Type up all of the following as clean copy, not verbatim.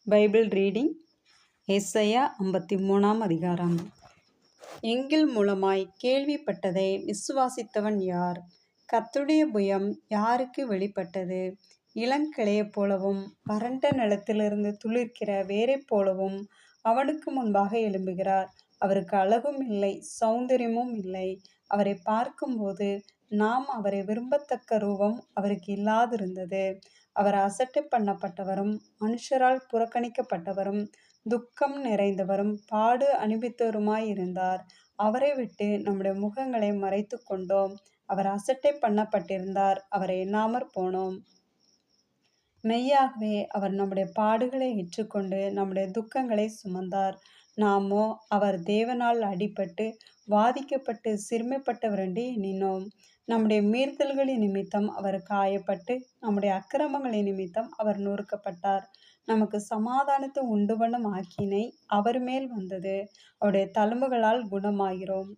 Bible reading ஏசாயா 53ஆம் அதிகாரம். எங்கள் மூலமாய் கேள்விப்பட்டதை விசுவாசித்தவன் யார்? கர்த்தருடைய புயம் யாருக்கு வெளிப்பட்டது? இளங்கிளையைப் போலவும் வறண்ட நிலத்திலிருந்து துளிர்க்கிற வேரைப் போலவும் அவனுக்கு முன்பாக எழும்புகிறார். அவருக்கு அழகும் இல்லை, சௌந்தரியமும் இல்லை. அவரை பார்க்கும்போது நாம் அவரை விரும்பத்தக்க ரூபம் அவருக்கு இல்லாதிருந்தது. அவர் அசட்டை பண்ணப்பட்டவரும் மனுஷரால் புறக்கணிக்கப்பட்டவரும் துக்கம் நிறைந்தவரும் பாடு அனுபவித்தவருமாயிருந்தார். அவரை விட்டு நம்முடைய முகங்களை மறைத்து கொண்டோம். அவர் அசட்டை பண்ணப்பட்டிருந்தார், அவரை எண்ணாமற் போனோம். மெய்யாகவே அவர் நம்முடைய பாடுகளை ஏற்றுக்கொண்டு நம்முடைய துக்கங்களை சுமந்தார். நாமோ அவர் தேவனால் அடிபட்டு வாதிக்கப்பட்டு சிறுமைப்பட்டவர் என்று எண்ணினோம். நம்முடைய மீறுதல்களின் நிமித்தம் அவர் காயப்பட்டு நம்முடைய அக்கிரமங்களின் நிமித்தம் அவர் நொறுக்கப்பட்டார். நமக்கு சமாதானத்தை உண்டு பண்ணும் ஆக்கினை அவர் மேல் வந்தது. அவருடைய தழும்புகளால் குணமாகிறோம்.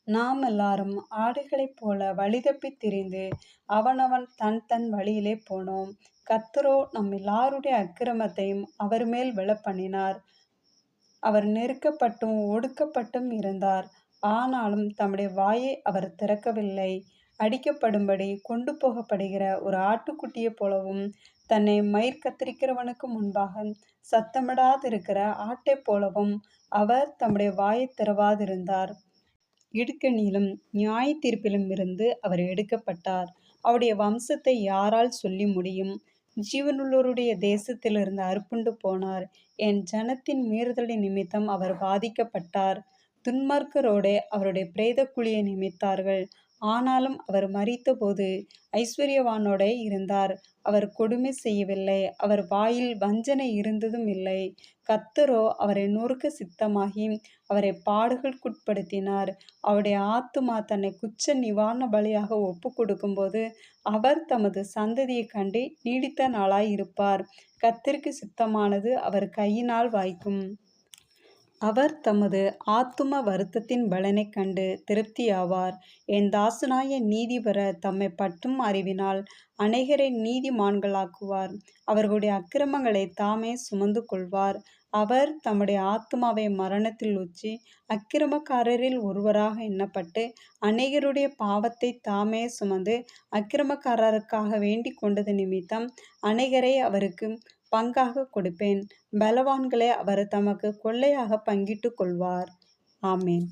நாம் எல்லாரும் ஆடுகளைப் போல வழிதப்பி திரிந்து அவனவன் தன் தன் வழியிலே போனோம். கர்த்தரோ நம் எல்லாருடைய அக்கிரமத்தையும் அவர் மேல் விழப்பண்ணினார். அவர் நெருக்கப்பட்டும் ஒடுக்கப்பட்டும் இருந்தார், ஆனாலும் தம்முடைய வாயை அவர் திறக்கவில்லை. அடிக்கப்படும்படி கொண்டு போகப்படுகிற ஒரு ஆட்டுக்குட்டியைப் போலவும் தன்னை மயிர் கத்தரிக்கிறவனுக்கு முன்பாக சத்தமிடாதிருக்கிற ஆட்டைப் போலவும் அவர் தம்முடைய வாயை திறவாதிருந்தார். இடுக்கணியிலும் நியாய தீர்ப்பிலும் இருந்து அவர் எடுக்கப்பட்டார். அவருடைய வம்சத்தை யாரால் சொல்லி முடியும்? ஜீவனுள்ளோருடைய தேசத்திலிருந்து அறுப்புண்டு போனார். என் ஜனத்தின் மீறுதலின் நிமித்தம் அவர் பாதிக்கப்பட்டார். துன்மார்க்கரோடே அவருடைய பிரேத குழியை நிமித்தார்கள். ஆனாலும் அவர் மரித்தபோது ஐஸ்வர்யவானோடே இருந்தார். அவர் கொடுமை செய்யவில்லை, அவர் வாயில் வஞ்சனை இருந்ததும் இல்லை. கர்த்தரோ அவரை நொறுக்க சித்தமாகி அவரை பாடுகளுக்குட்படுத்தினார். அவருடைய ஆத்துமா தன்னை குற்ற நிவாரண பலியாக ஒப்பு கொடுக்கும்போது அவர் தமது சந்ததியை கண்டு நீடித்த நாளாய் இருப்பார். கர்த்தருக்கு சித்தமானது அவர் கையினால் வாய்க்கும். அவர் தமது ஆத்தும வருத்தத்தின் பலனைக் கண்டு திருப்தியாவார். என் தாசனாய நீதிபர தம்மை பற்றும் அறிவினால் அநேகரை நீதிமான்களாக்குவார். அவர்களுடைய அக்கிரமங்களை தாமே சுமந்து கொள்வார். அவர் தம்முடைய ஆத்துமாவை மரணத்தில் ஊற்றி அக்கிரமக்காரரில் ஒருவராக எண்ணப்பட்டு அநேகருடைய பாவத்தை தாமே சுமந்து அக்கிரமக்காரருக்காக வேண்டிக் கொண்டது நிமித்தம் அநேகரை அவருக்கு பங்காக கொடுப்பேன். பலவான்களை அவர் தமக்கு கொள்ளையாக பங்கிட்டு கொள்வார். ஆமேன்.